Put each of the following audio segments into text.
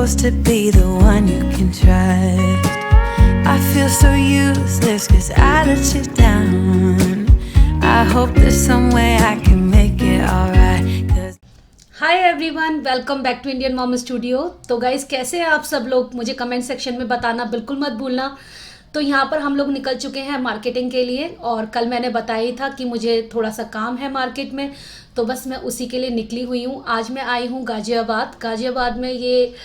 supposed to be the one you can trust. I feel so useless 'cause I let you down. I hope there's some way I can make it alright. Hi everyone, welcome back to Indian mom studio. तो guys, कैसे हैं आप सब लोग? मुझे comment section में बताना बिल्कुल मत भूलना। तो यहाँ पर हम लोग निकल चुके हैं मार्केटिंग के लिए, और कल मैंने बताया ही था कि मुझे थोड़ा सा काम है मार्केट में, तो बस मैं उसी के लिए निकली हुई हूँ। आज मैं आई हूँ गाज़ियाबाद में। ये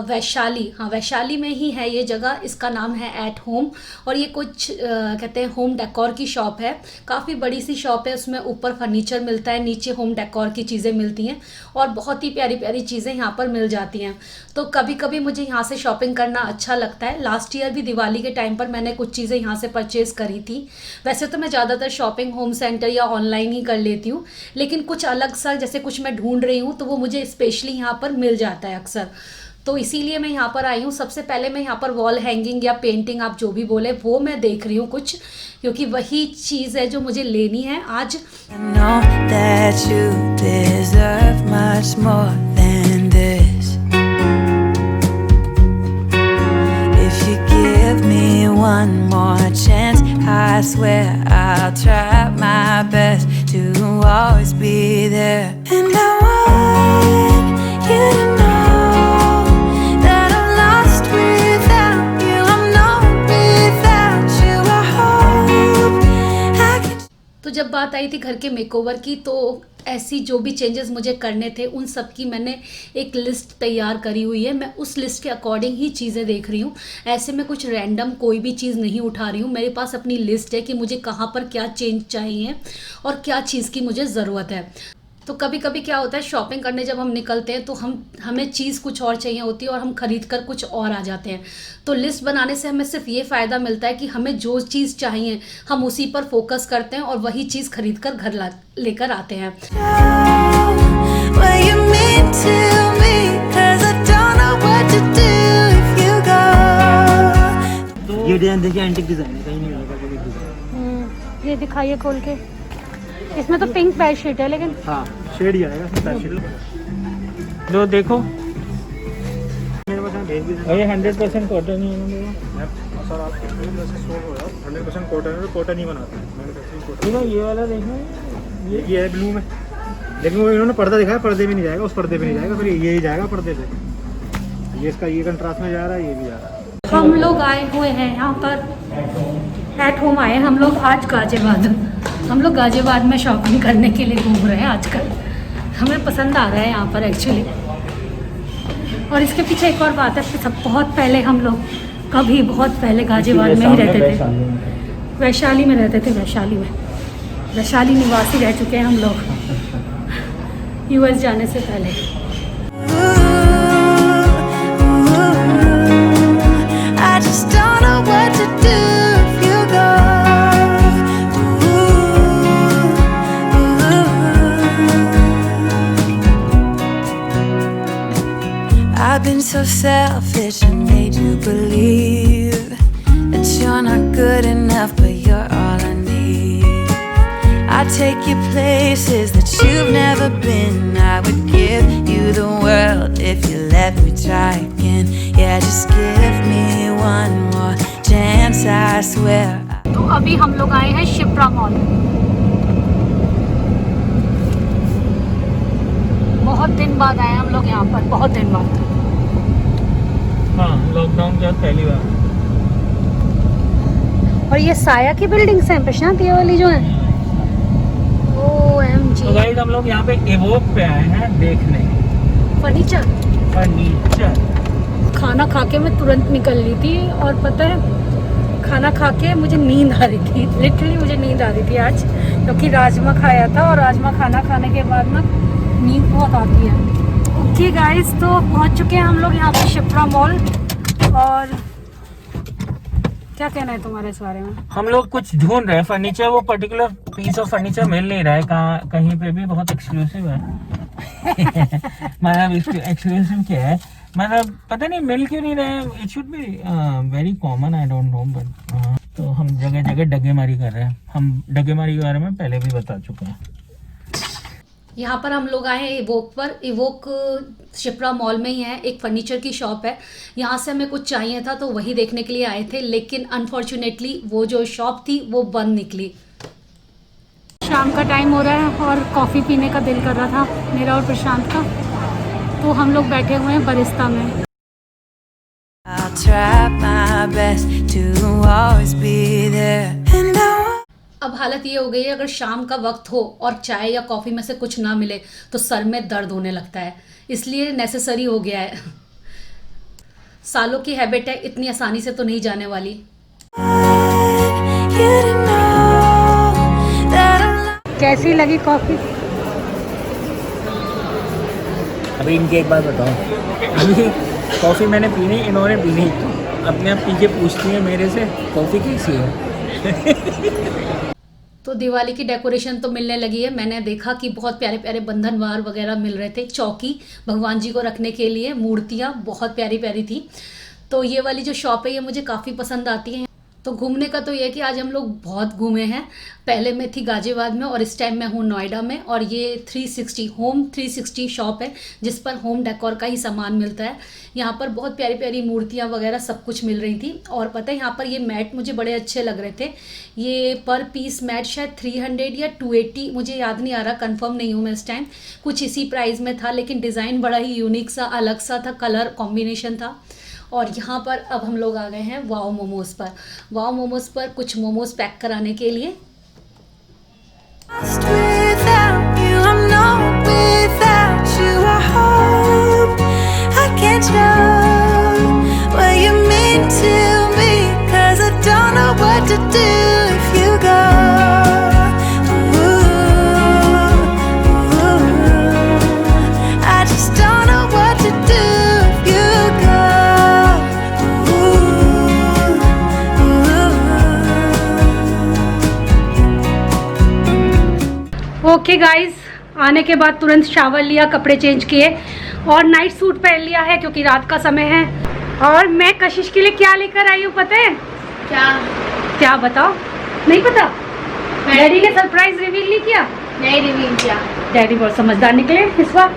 वैशाली, हाँ वैशाली में ही है ये जगह। इसका नाम है एट होम, और ये कुछ कहते हैं होम डेकोर की शॉप है। काफ़ी बड़ी सी शॉप है, उसमें ऊपर फर्नीचर मिलता है, नीचे होम डेकोर की चीज़ें मिलती हैं, और बहुत ही प्यारी प्यारी चीज़ें यहाँ पर मिल जाती हैं। तो कभी कभी मुझे यहाँ से शॉपिंग करना अच्छा लगता है। लास्ट ईयर भी दिवाली के टाइम पर मैंने कुछ चीज़ें यहाँ से परचेज़ करी थी। वैसे तो मैं ज़्यादातर शॉपिंग होम सेंटर या ऑनलाइन ही कर लेती हूँ, लेकिन कुछ अलग सा जैसे कुछ मैं ढूंढ रही हूँ तो वो मुझे स्पेशली यहाँ पर मिल जाता है अक्सर। तो इसीलिए मैं यहाँ पर आई हूँ। सबसे पहले मैं यहाँ पर वॉल हैंगिंग या पेंटिंग, आप जो भी बोले, वो मैं देख रही हूँ कुछ, क्योंकि वही चीज़ है जो मुझे लेनी है आज। I know that you deserve much more than this. If you give me one more chance, I swear I'll try my best to always be there. And I want you to know तो जब बात आई थी घर के makeover की, तो ऐसी जो भी चेंजेस मुझे करने थे उन सब की मैंने एक लिस्ट तैयार करी हुई है। मैं उस लिस्ट के अकॉर्डिंग ही चीज़ें देख रही हूँ। ऐसे में कुछ रैंडम कोई भी चीज़ नहीं उठा रही हूँ। मेरे पास अपनी लिस्ट है कि मुझे कहाँ पर क्या चेंज चाहिए और क्या चीज़ की मुझे ज़रूरत है। तो कभी कभी क्या होता है, शॉपिंग करने जब हम निकलते हैं तो हमें चीज़ कुछ और चाहिए होती है और हम खरीद कर कुछ और आ जाते हैं। तो लिस्ट बनाने से हमें सिर्फ ये फ़ायदा मिलता है कि हमें जो चीज़ चाहिए हम उसी पर फोकस करते हैं और वही चीज़ खरीद कर घर लेकर आते हैं। ये डिजाइन देखिए, एंटीक डिजाइन है, कहीं नहीं मिलेगा कोई डिजाइन। ये दिखाइए खोल के। इसमें तो पिंक बेडशीट है, लेकिन हाँ शेड ही आएगा इसमें बेडशीट। जो देखो मेरे पास भेज दीजिए। ये 100% कॉटन ही है सर। आप 100% कॉटन है, कॉटन ही बनाते हैं मैन्युफैक्चरिंग कॉटन। ये वाला देखो, ये है ब्लू में, लेकिन वो इन्होंने पर्दा दिखाया, पर्दे में नहीं जाएगा, उस पर्दे पे नहीं जाएगा, फिर ये ही जाएगा पर्दे पे। ये इसका ये कंट्रास्ट में जा रहा है, ये भी जा रहा है। हम लोग आए हुए हैं यहाँ पर एट होम आए हम लोग आज गाज़ियाबाद। हम लोग गाज़ियाबाद में शॉपिंग करने के लिए घूम रहे हैं आजकल। हमें पसंद आ रहा है यहाँ पर एक्चुअली। और इसके पीछे एक और बात है, सब बहुत पहले हम लोग कभी बहुत पहले गाज़ियाबाद में ही रहते थे, वैशाली में रहते थे। वैशाली निवासी रह चुके हैं हम लोग यूएस जाने से पहले। I just don't know what to do if you go. I've been so selfish and made you believe that you're not good enough, but you're all I need. I take you places that you've never been. I would give you the world if you let me try again. Yeah, just give me one more chance, I swear. तो अभी हम लोग आए हैं Shipra mall. बहुत दिन बाद आए हम लोग यहाँ पर, बहुत दिन बाद। हाँ, लॉकडाउन के बाद पहली बार। और ये साया की बिल्डिंग्स हैं प्रशांत, ये वाली जो है। OMG। तो गाइस हम लोग यहाँ पे इवोक पे आए हैं देखने फर्नीचर। खाना खा के मैं तुरंत निकल ली थी, और पता है खाना खा के मुझे नींद आ रही थी। लिटरली मुझे नींद आ रही थी आज, क्योंकि राजमा खाया था, और राजमा खाना खाने के बाद ना नींद बहुत आती है। ओके गाइस, तो पहुँच चुके हैं हम लोग यहाँ पे शिप्रा मॉल। और क्या कहना है तुम्हारे इस बारे में? हम लोग कुछ ढूंढ रहे हैं फर्नीचर, वो पर्टिकुलर पीस ऑफ फर्नीचर मिल नहीं रहा है कहीं पे भी। बहुत एक्सक्लूसिव है मतलब एक्सक्लूसिव क्या है, मतलब पता नहीं मिल क्यों नहीं रहा है। It should be very common, I don't know, but तो हम जगह जगह डगेमारी कर रहे हैं। हम डगेमारी के बारे में पहले भी बता चुके हैं। यहाँ पर हम लोग आए हैं इवोक पर। इवोक शिप्रा मॉल में ही है, एक फर्नीचर की शॉप है। यहाँ से हमें कुछ चाहिए था तो वही देखने के लिए आए थे, लेकिन अनफॉर्चुनेटली वो जो शॉप थी वो बंद निकली। शाम का टाइम हो रहा है और कॉफ़ी पीने का दिल कर रहा था मेरा और प्रशांत का, तो हम लोग बैठे हुए हैं बरिस्ता में। I'll try my best to always be there. And अब हालत ये हो गई है, अगर शाम का वक्त हो और चाय या कॉफ़ी में से कुछ ना मिले तो सर में दर्द होने लगता है, इसलिए नेसेसरी हो गया है। सालों की हैबिट है, इतनी आसानी से तो नहीं जाने वाली। you to know that I'm कैसी लगी कॉफ़ी? अभी इनके एक बात बताओ, अभी कॉफ़ी मैंने पी नहीं, इन्होंने पी नहीं, अपने आप पी के पूछती है मेरे से कॉफ़ी कैसी है। तो दिवाली की डेकोरेशन तो मिलने लगी है। मैंने देखा कि बहुत प्यारे प्यारे बंधनवार वगैरह मिल रहे थे, चौकी भगवान जी को रखने के लिए, मूर्तियाँ बहुत प्यारी प्यारी थी। तो ये वाली जो शॉप है ये मुझे काफ़ी पसंद आती है। तो घूमने का तो ये है कि आज हम लोग बहुत घूमे हैं। पहले मैं थी गाजियाबाद में और इस टाइम मैं हूँ नोएडा में, और ये 360 होम 360 शॉप है जिस पर होम डेकोर का ही सामान मिलता है। यहाँ पर बहुत प्यारी प्यारी मूर्तियाँ वगैरह सब कुछ मिल रही थी। और पता है यहाँ पर ये मैट मुझे बड़े अच्छे लग रहे थे। ये पर पीस मैट शायद 300 या 280, मुझे याद नहीं आ रहा, कंफर्म नहीं हूँ मैं इस टाइम, कुछ इसी प्राइस में था, लेकिन डिज़ाइन बड़ा ही यूनिक सा अलग सा था, कलर कॉम्बिनेशन था। और यहाँ पर अब हम लोग आ गए हैं वाओ मोमोज पर। वाओ मोमोज पर कुछ मोमोज पैक कराने के लिए। lost without you. I'm not without you. I hope I can show what you mean to me, 'cause I don't know what to do if you go. Ooh, ooh. I just don't know what to do if you go. Okay guys, आने के बाद तुरंत shower लिया, कपड़े change किए और night suit पहन लिया है क्योंकि रात का समय है। और मैं कशिश के लिए क्या लेकर आई हूँ पता है? क्या बताओ? नहीं पता? डैडी ने सरप्राइज रिवील नहीं किया? नहीं रिवील किया। डैडी बहुत समझदार निकले इस बार,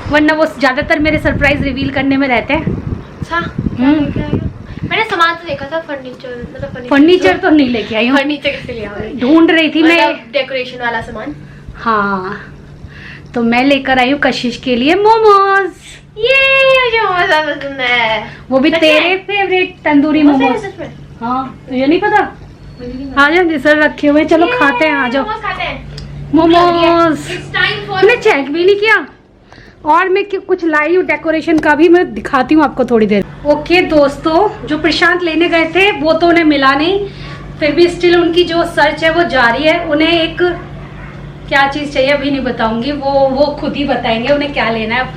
वरना वो ज़्यादातर मेरे सरप्राइज रिवील करने में रहते हैं। अच्छा, मैंने सामान तो देखा था, फर्नीचर मतलब फर्नीचर तो नहीं लेके आई हूँ, फर्नीचर कैसे लिया आपने? ढूंढ रही थी मैं डेकोरेशन वाला सामान। हाँ, तो मैं लेकर आई हूँ कशिश के लिए मोमोज। ये मुझे मजा पसंद है, वो भी तेरे फेवरेट तंदूरी मोमोज। हाँ, तुझे नहीं पता? आ जाओ, डिसर रखे हुए, चलो खाते हैं, आ जाओ मोमोज। मैंने चेक भी नहीं किया। और मैं कुछ लाई हूँ डेकोरेशन का भी, मैं दिखाती हूँ आपको थोड़ी देर। ओके दोस्तों, जो प्रशांत लेने गए थे वो तो उन्हें मिला नहीं, फिर भी स्टिल उनकी जो सर्च है वो जारी है। उन्हें एक क्या चीज़ चाहिए अभी नहीं बताऊंगी, वो खुद ही बताएंगे उन्हें क्या लेना है।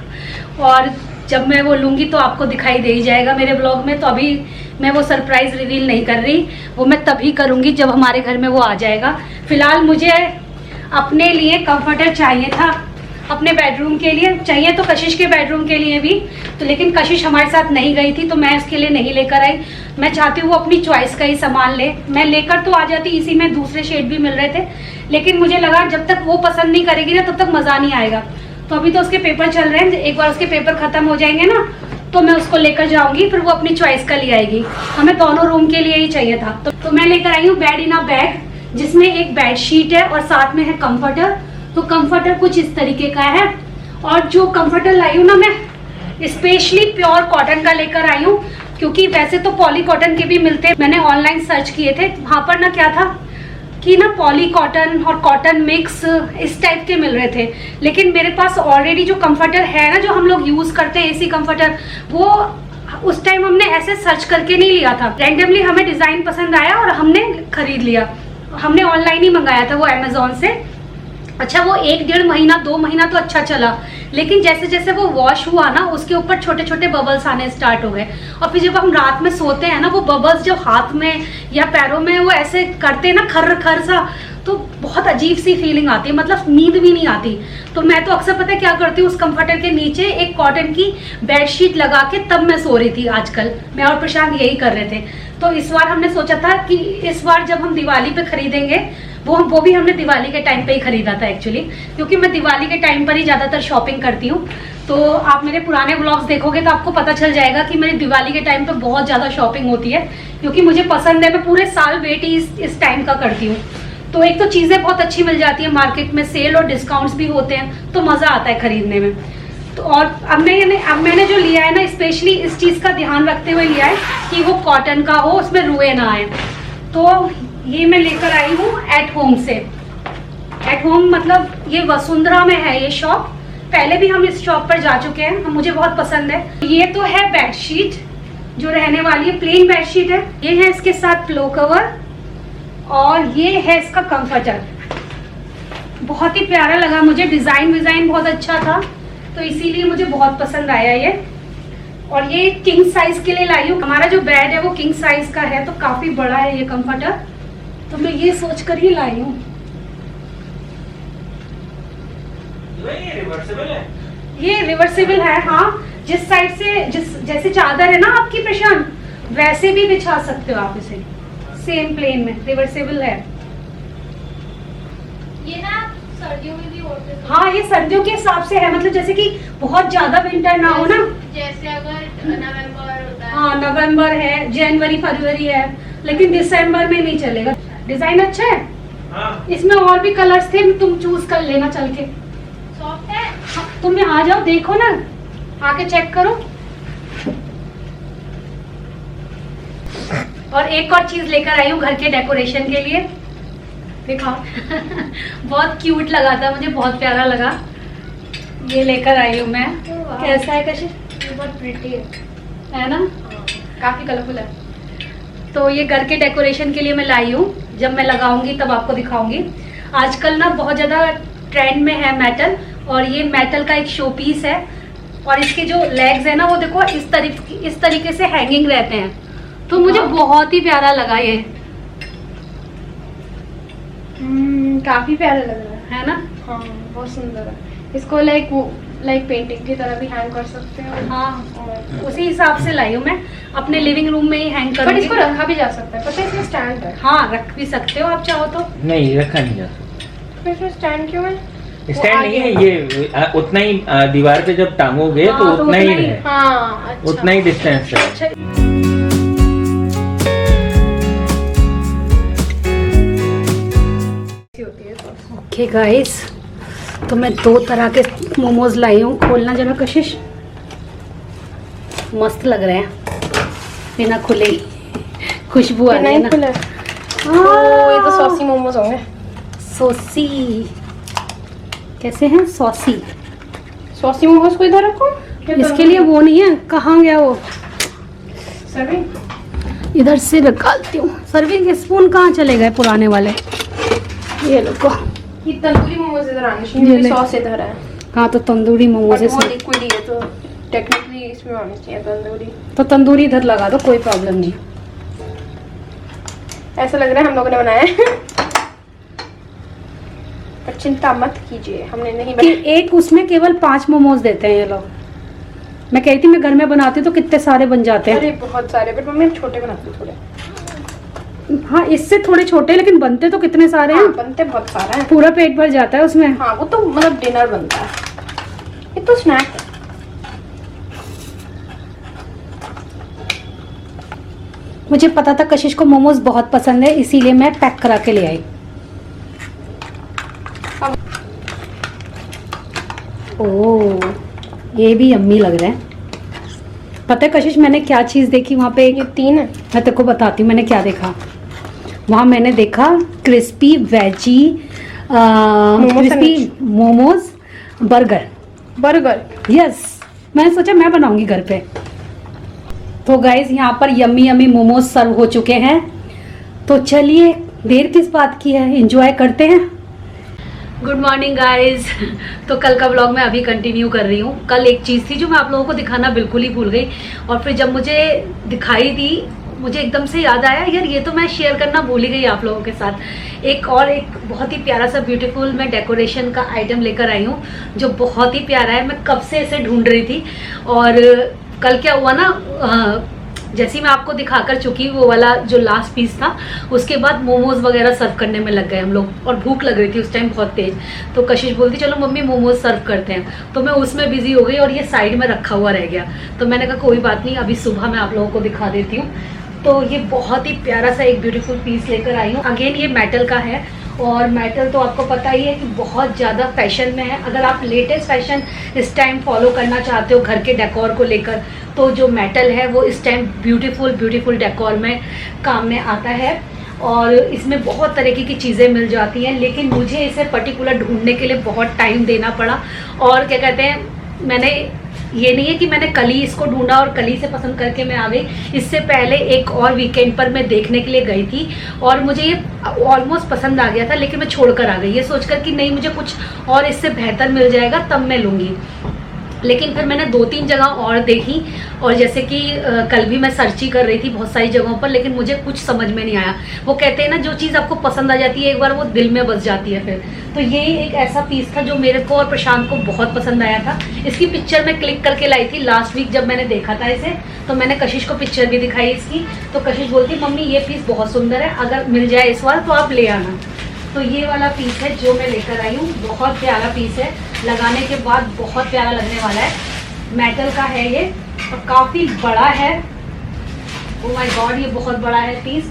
और जब मैं वो लूँगी तो आपको दिखाई दे ही जाएगा मेरे ब्लॉग में। तो अभी मैं वो सरप्राइज़ रिवील नहीं कर रही, वो मैं तभी करूँगी जब हमारे घर में वो आ जाएगा। फ़िलहाल मुझे अपने लिए कंफर्टर चाहिए था, अपने बेडरूम के लिए चाहिए, तो कशिश के बेडरूम के लिए भी तो, लेकिन कशिश हमारे साथ नहीं गई थी तो मैं उसके लिए नहीं लेकर आई। मैं चाहती हूँ वो अपनी चॉइस का ही सामान ले। मैं लेकर तो आ जाती, इसी में दूसरे शेड भी मिल रहे थे, लेकिन मुझे लगा जब तक वो पसंद नहीं करेगी ना तब तक मज़ा नहीं आएगा। तो अभी तो उसके पेपर चल रहे हैं, एक बार उसके पेपर ख़त्म हो जाएंगे ना तो मैं उसको लेकर जाऊँगी, फिर वो अपनी चॉइस का ले आएगी। हमें दोनों रूम के लिए ही चाहिए था। तो मैं लेकर आई हूँ बेड इन अ बैग, जिसमें एक बेड शीट है और साथ में है कंफर्टर। तो कंफर्टर कुछ इस तरीके का है, और जो कंफर्टर लाई हूँ ना मैं स्पेशली प्योर कॉटन का लेकर आई हूँ, क्योंकि वैसे तो पॉली कॉटन के भी मिलते हैं। मैंने ऑनलाइन सर्च किए थे, वहाँ पर ना क्या था कि ना पॉली कॉटन और कॉटन मिक्स इस टाइप के मिल रहे थे, लेकिन मेरे पास ऑलरेडी जो कंफर्टर है ना, जो हम लोग यूज़ करते हैं एसी कंफर्टर, वो उस टाइम हमने ऐसे सर्च करके नहीं लिया था, रैंडमली हमें डिज़ाइन पसंद आया और हमने खरीद लिया। हमने ऑनलाइन ही मंगाया था वो अमेजोन से। अच्छा, वो 1-1.5 महीना 2 महीना तो अच्छा चला, लेकिन जैसे जैसे वो वॉश हुआ ना उसके ऊपर छोटे छोटे बबल्स आने स्टार्ट हो गए। और फिर जब हम रात में सोते हैं ना, वो बबल्स जब हाथ में या पैरों में वो ऐसे करते हैं ना खर खर सा, तो बहुत अजीब सी फीलिंग आती है, मतलब नींद भी नहीं आती। तो मैं तो अक्सर पता है क्या करती हूँ, उस कंफर्टर के नीचे एक कॉटन की बेडशीट लगा के तब मैं सो रही थी। आजकल मैं और प्रशांत यही कर रहे थे। तो इस बार हमने सोचा था कि इस बार जब हम दिवाली पे खरीदेंगे वो भी हमने दिवाली के टाइम पे ही खरीदा था एक्चुअली, क्योंकि मैं दिवाली के टाइम पर ही ज़्यादातर शॉपिंग करती हूँ। तो आप मेरे पुराने व्लॉग्स देखोगे तो आपको पता चल जाएगा कि मेरी दिवाली के टाइम पे बहुत ज़्यादा शॉपिंग होती है, क्योंकि मुझे पसंद है। मैं पूरे साल वेट ही इस टाइम का करती हूँ। तो एक तो चीज़ें बहुत अच्छी मिल जाती है मार्केट में, सेल और डिस्काउंट्स भी होते हैं, तो मज़ा आता है खरीदने में। तो और अब मैंने जो लिया है ना, स्पेशली इस चीज़ का ध्यान रखते हुए लिया है कि वो कॉटन का हो, उसमें रुए ना आए। तो ये मैं लेकर आई हूँ एट होम से। एट होम मतलब ये वसुंधरा में है ये शॉप। पहले भी हम इस शॉप पर जा चुके हैं, मुझे बहुत पसंद है। ये तो है बेडशीट जो रहने वाली है, प्लेन बेडशीट है। ये है इसके साथ पिलो कवर और ये है इसका कंफर्टर। बहुत ही प्यारा लगा मुझे, डिजाइन बहुत अच्छा था, तो इसीलिए मुझे बहुत पसंद आया ये। और ये किंग साइज के लिए लाई हूँ। हमारा जो बेड है वो किंग साइज का है, तो काफी बड़ा है ये कंफर्टर, तो मैं ये सोच कर ही लाई हूँ। ये रिवर्सेबल है, हाँ। जिस साइड से जैसे चादर है ना आपकी प्रशांत, वैसे भी बिछा सकते हो आप इसे, सेम प्लेन में रिवर्सेबल है। ये ना सर्दियों में भी ओढ़ते हैं। हाँ, ये सर्दियों के हिसाब से है, मतलब जैसे कि बहुत ज्यादा विंटर ना हो ना। जैसे अगर नवंबर होता है, हाँ नवंबर है, जनवरी फरवरी है, लेकिन दिसंबर में नहीं चलेगा। डिजाइन अच्छा है। हाँ। इसमें और भी कलर्स थे, तुम चूज कर लेना चल के। सॉफ्ट है। हाँ, तुम आ जाओ, देखो ना, आके चेक करो। और एक और चीज लेकर आई हूँ घर के डेकोरेशन के लिए, दिखाओ। बहुत क्यूट लगा था मुझे, बहुत प्यारा लगा। ये लेकर आई हूँ मैं। कैसा है कशिश? ये बहुत प्रिटी है ना, काफी कलरफुल है। तो ये घर के डेकोरेशन के लिए मैं लाई हूँ। जब मैं लगाऊंगी तब आपको दिखाऊंगी। आजकल ना बहुत ज़्यादा ट्रेंड में है मेटल, और ये मेटल का एक शो पीस है। और इसके जो लेग्स है ना, वो देखो इस तरीके से हैंगिंग रहते हैं, तो मुझे बहुत ही प्यारा लगा ये। काफी प्यारा लग रहा है ना? हाँ, बहुत सुंदर है। इसको लाइक पेंटिंग की तरह भी हैंग कर सकते हो। हाँ, और उसी हिसाब से लाई हूँ मैं, अपने लिविंग रूम में ही हैंग बट करूँगी। इसको रखा भी जा सकता है, पता है इसमें स्टैंड है। हाँ, रख भी सकते हो आप चाहो तो। नहीं, रखा नहीं जा सकता। इसमें स्टैंड क्यों है? स्टैंड नहीं है ये, उतना ही दीवार पे जब टांगोगे हाँ, तो उतना ही है, हाँ, अच्छा। उतना ही डिस्टेंस है। अच्छा, ओके गाइस, तो मैं 2 तरह के मोमोज लाई हूँ। खोलना जरा कशिश, मस्त लग रहे हैं बिना खुले ही, खुशबू आ रही है ना। ये तो सॉसी मोमोज होंगे। सॉसी कैसे हैं? सॉसी मोमोज को इधर रखो। इसके लिए वो नहीं है, कहाँ गया वो? सर्विंग इधर से निकालती हूँ। सर्विंग स्पून कहाँ चले गए पुराने वाले? ये लोग ये तंदूरी मोमोज इधर आने ये चाहिए, ले। सॉस इधर है। हाँ, तो तंदूरी मोमोज बट वो इसमें, लिक्विड ही है, तो टेक्निकली इसमें आनी चाहिए तंदूरी। तो तंदूरी इधर लगा दो, कोई प्रॉब्लम नहीं। ऐसा लग रहा है हम लोगों ने बनाया है। पर चिंता मत कीजिए, हमने नहीं कि बनाया। एक उसमें केवल 5 मोमोज देते हैं ये लोग। मैं कहती थी मैं घर में बनाती तो कितने सारे बन जाते हैं। अरे बहुत सारे, बट मम्मी हम छोटे बनाते हैं थोड़े। हाँ, इससे थोड़े छोटे, लेकिन बनते तो कितने सारे हैं। हाँ, बनते बहुत सारा है। पूरा पेट भर जाता है उसमें। हाँ, वो तो मतलब डिनर बनता है, ये तो स्नैक है। मुझे पता था कशिश को मोमोज बहुत पसंद है, इसीलिए मैं पैक करा के ले आई। ओह, ये भी यम्मी लग रहा है। पता है कशिश, मैंने क्या चीज़ देखी वहाँ पे? ये 3 है। मैं तेरे को बताती हूँ मैंने क्या देखा। वहाँ मैंने देखा crispy veggie crispy momos burger. Yes, मैंने सोचा मैं बनाऊंगी घर पे। तो गाइज यहाँ पर यम्मी यम्मी मोमोज सर्व हो चुके हैं। तो चलिए, देर किस बात की है, एंजॉय करते हैं। Good morning guys. तो कल का व्लॉग मैं अभी कंटिन्यू कर रही हूँ। कल एक चीज़ थी जो मैं आप लोगों को दिखाना बिल्कुल ही भूल गई, और फिर जब मुझे दिखाई दी मुझे एकदम से याद आया, यार ये तो मैं शेयर करना भूल ही गई आप लोगों के साथ। एक बहुत ही प्यारा सा ब्यूटीफुल मैं डेकोरेशन का आइटम लेकर आई हूँ, जो बहुत ही प्यारा है। मैं कब से इसे ढूंढ रही थी। और कल क्या हुआ ना, जैसे ही मैं आपको दिखा कर चुकी वो वाला जो लास्ट पीस था, उसके बाद मोमोज वगैरह सर्व करने में लग गए हम लोग, और भूख लग रही थी उस टाइम बहुत तेज। तो कशिश बोलती चलो मम्मी मोमोज सर्व करते हैं, तो मैं उसमें बिजी हो गई और ये साइड में रखा हुआ रह गया। तो मैंने कहा कोई बात नहीं, अभी सुबह मैं आप लोगों को दिखा देती हूँ। तो ये बहुत ही प्यारा सा एक ब्यूटीफुल पीस लेकर आई हूँ। अगेन ये मेटल का है, और मेटल तो आपको पता ही है कि बहुत ज़्यादा फैशन में है। अगर आप लेटेस्ट फैशन इस टाइम फॉलो करना चाहते हो घर के डेकोर को लेकर, तो जो मेटल है वो इस टाइम ब्यूटीफुल डेकोर में काम में आता है। और इसमें बहुत तरीके की चीज़ें मिल जाती हैं, लेकिन मुझे इसे पर्टिकुलर ढूंढने के लिए बहुत टाइम देना पड़ा। और क्या कहते हैं, मैंने ये नहीं है कि मैंने कल ही इसको ढूंढा और कल ही से पसंद करके मैं आ गई। इससे पहले एक और वीकेंड पर मैं देखने के लिए गई थी और मुझे ये ऑलमोस्ट पसंद आ गया था, लेकिन मैं छोड़कर आ गई ये सोचकर कि नहीं मुझे कुछ और इससे बेहतर मिल जाएगा तब मैं लूँगी। लेकिन फिर मैंने 2-3 जगह और देखी, और जैसे कि कल भी मैं सर्च ही कर रही थी बहुत सारी जगहों पर, लेकिन मुझे कुछ समझ में नहीं आया। वो कहते हैं ना, जो चीज़ आपको पसंद आ जाती है एक बार वो दिल में बस जाती है फिर। तो ये एक ऐसा पीस था जो मेरे को और प्रशांत को बहुत पसंद आया था। इसकी पिक्चर मैं क्लिक करके लाई थी लास्ट वीक जब मैंने देखा था इसे, तो मैंने कशिश को पिक्चर भी दिखाई इसकी। तो कशिश बोलती मम्मी ये पीस बहुत सुंदर है, अगर मिल जाए इस बार तो आप ले आना। तो ये वाला पीस है जो मैं लेकर आई हूँ, बहुत प्यारा पीस है, लगाने के बाद बहुत प्यारा लगने वाला है। मेटल का है ये और काफ़ी बड़ा है। ओह माय गॉड, ये बहुत बड़ा है पीस।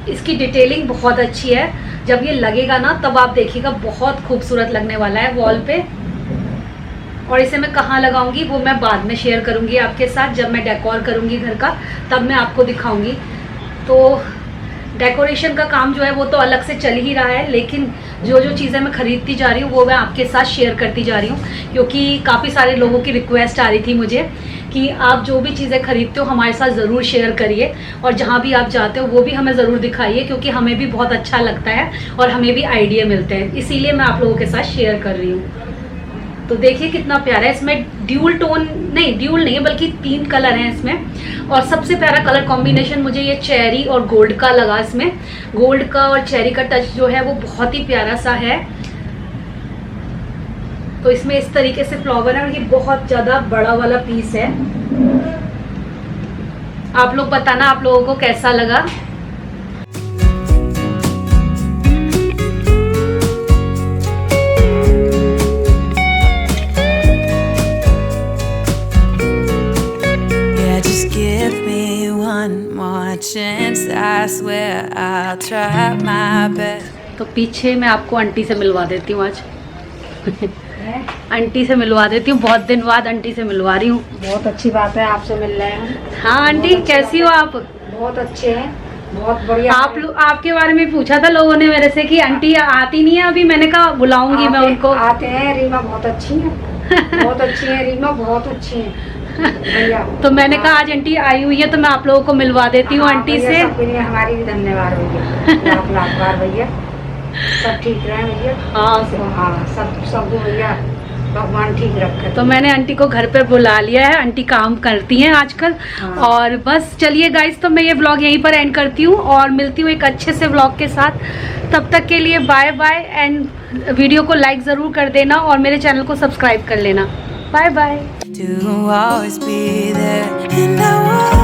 इसकी डिटेलिंग बहुत अच्छी है, जब ये लगेगा ना तब आप देखिएगा बहुत खूबसूरत लगने वाला है वॉल पे। और इसे मैं कहाँ लगाऊंगी वो मैं बाद में शेयर करूंगी आपके साथ, जब मैं डेकोर करूंगी घर का तब मैं आपको दिखाऊंगी। तो डेकोरेशन का काम जो है वो तो अलग से चल ही रहा है, लेकिन जो जो चीज़ें मैं खरीदती जा रही हूँ वो मैं आपके साथ शेयर करती जा रही हूँ, क्योंकि काफ़ी सारे लोगों की रिक्वेस्ट आ रही थी मुझे कि आप जो भी चीज़ें खरीदते हो हमारे साथ ज़रूर शेयर करिए, और जहाँ भी आप जाते हो वो भी हमें ज़रूर दिखाइए, क्योंकि हमें भी बहुत अच्छा लगता है और हमें भी आइडिया मिलते हैं, इसीलिए मैं आप लोगों के साथ शेयर कर रही हूँ। तो देखिए कितना प्यारा है, इसमें ड्यूल नहीं है बल्कि 3 कलर हैं इसमें। और सबसे प्यारा कलर कॉम्बिनेशन मुझे ये चेरी और गोल्ड का लगा। इसमें गोल्ड का और चेरी का टच जो है वो बहुत ही प्यारा सा है। तो इसमें इस तरीके से फ्लावर है और ये बहुत ज़्यादा बड़ा वाला पीस है। आप लोग बताना आप लोगों को कैसा लगा। Give me one more chance, I swear I'll try my best. तो पीछे मैं आपको आंटी से मिलवा देती हूँ आज। आंटी से मिलवा देती हूँ, बहुत दिन बाद आंटी से मिलवा रही हूँ। बहुत अच्छी बात है, आपसे मिल रहे हैं। हाँ आंटी कैसी हो आप? बहुत अच्छे हैं, बहुत बढ़िया। आपके बारे में पूछा था लोगों ने मेरे से कि आंटी आती नहीं है अभी, मैंने कहा बुलाऊंगी मैं उनको। आते हैं, रीमा बहुत अच्छी है, बहुत अच्छी है रीमा, बहुत अच्छी है। तो मैंने कहा आज आंटी आई हुई है तो मैं आप लोगों को मिलवा देती हूँ आंटी से। हमारी भी धन्यवाद भैया, लाख बार भैया। सब ठीक रहे भैया। हाँ सब भैया भगवान ठीक रखे। तो मैंने आंटी को घर पे बुला लिया है, आंटी काम करती हैं आजकल। और बस चलिए गाइस, तो मैं ये व्लॉग यहीं पर एंड करती हूँ और मिलती हूँ एक अच्छे से व्लॉग के साथ। तब तक के लिए बाय बाय, एंड वीडियो को लाइक ज़रूर कर देना और मेरे चैनल को सब्सक्राइब कर लेना। Bye bye. To always be there, and I